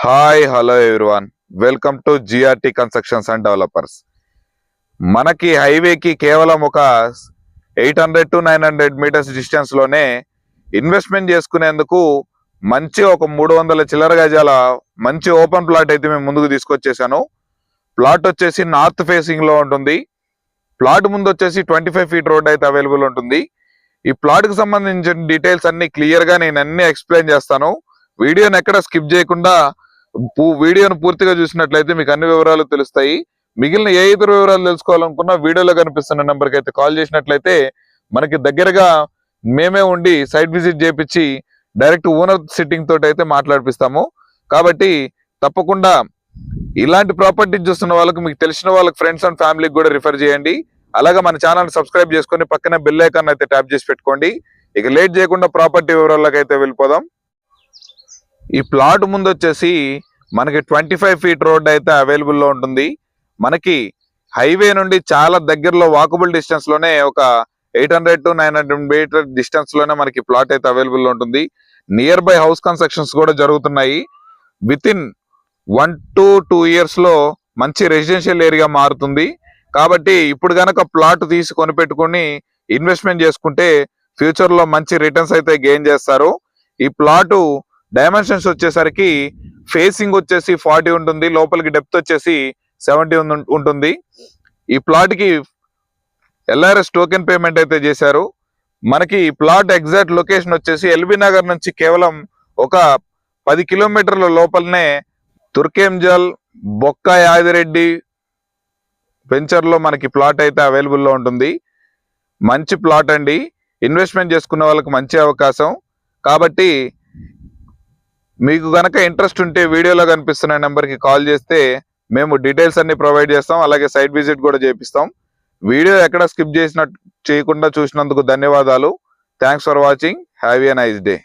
Hi hello everyone, welcome to GRT constructions and developers. మనకి హైవేకి కేవలం ఒక 800 to 900 మీటర్స్ డిస్టెన్స్ లోనే ఇన్వెస్ట్మెంట్ చేసుకునేందుకు మంచి ఒక 300 చిల్లర గజాల మంచి ఓపెన్ ప్లాట్ అయితే మేము ముందుకు తీసుకొచ్చేసాను. ప్లాట్ వచ్చేసి నార్త్ ఫేసింగ్ లో ఉంటుంది. ప్లాట్ ముందు వచ్చేసి 25 ఫీట్ రోడ్ అయితే అవైలబుల్ ఉంటుంది. ఈ ప్లాట్ కి సంబంధించిన డీటెయిల్స్ అన్ని క్లియర్ గా నేను అన్ని ఎక్స్ప్లెయిన్ చేస్తాను. వీడియోని ఎక్కడ స్కిప్ చేయకుండా వీడియోను పూర్తిగా చూసినట్లయితే మీకు అన్ని వివరాలు తెలుస్తాయి. మిగిలిన ఏ ఇతర వివరాలు తెలుసుకోవాలనుకున్నా వీడియోలో కనిపిస్తున్న నెంబర్కి అయితే కాల్ చేసినట్లయితే మనకి దగ్గరగా మేమే ఉండి సైట్ విజిట్ చేపించి డైరెక్ట్ ఓనర్ సిట్టింగ్ తోటి అయితే మాట్లాడిపిస్తాము. కాబట్టి తప్పకుండా ఇలాంటి ప్రాపర్టీ చూస్తున్న వాళ్ళకి, మీకు తెలిసిన వాళ్ళకి, ఫ్రెండ్స్ అండ్ ఫ్యామిలీకి కూడా రిఫర్ చేయండి. అలాగే మన ఛానల్ సబ్స్క్రైబ్ చేసుకొని పక్కనే బెల్ ఐకాన్ అయితే ట్యాప్ చేసి పెట్టుకోండి. ఇక లేట్ చేయకుండా ప్రాపర్టీ వివరాల్లోకి అయితే వెళ్ళిపోదాం. ఈ ప్లాట్ ముందు వచ్చేసి మనకి 25 ఫీట్ రోడ్ అయితే అవైలబుల్ లో ఉంటుంది. మనకి హైవే నుండి చాలా దగ్గరలో వాకబుల్ డిస్టెన్స్ లోనే ఒక 800 to 900 మీటర్ డిస్టెన్స్ లోనే మనకి ప్లాట్ అయితే అవైలబుల్ లో ఉంటుంది. నియర్ బై హౌస్ కన్స్ట్రక్షన్స్ కూడా జరుగుతున్నాయి. విత్ ఇన్ 1 to 2 ఇయర్స్ లో మంచి రెసిడెన్షియల్ ఏరియా మారుతుంది. కాబట్టి ఇప్పుడు గనక ప్లాట్ తీసి కొనిపెట్టుకుని ఇన్వెస్ట్మెంట్ చేసుకుంటే ఫ్యూచర్ లో మంచి రిటర్న్స్ అయితే గెయిన్ చేస్తారు. ఈ ప్లాటు డైమెన్షన్స్ వచ్చేసరికి ఫేసింగ్ వచ్చేసి 40 ఉంటుంది, లోపలికి డెప్త్ వచ్చేసి 70 ఉంటుంది. ఈ ప్లాట్ కి LRS టోకెన్ పేమెంట్ అయితే చేశారు. మనకి ఈ ప్లాట్ ఎగ్జాక్ట్ లొకేషన్ వచ్చేసి ఎల్బీ నగర్ నుంచి కేవలం ఒక 10 కిలోమీటర్ల లోపలనే తుర్కేంజల్ బొక్క యాదిరెడ్డి వెంచర్ లో మనకి ప్లాట్ అయితే అవైలబుల్ లో ఉంటుంది. మంచి ప్లాట్ అండి, ఇన్వెస్ట్మెంట్ చేసుకునే వాళ్ళకి మంచి అవకాశం. కాబట్టి మీకు గనక ఇంట్రెస్ట్ ఉంటే వీడియోలో కనిపిస్తున్న నెంబర్కి కాల్ చేస్తే మేము డీటెయిల్స్ అన్ని ప్రొవైడ్ చేస్తాం. అలాగే సైట్ విజిట్ కూడా చేపిస్తాం. వీడియో ఎక్కడ స్కిప్ చేయకుండా చూసినందుకు ధన్యవాదాలు. Thanks for watching. Have a nice day.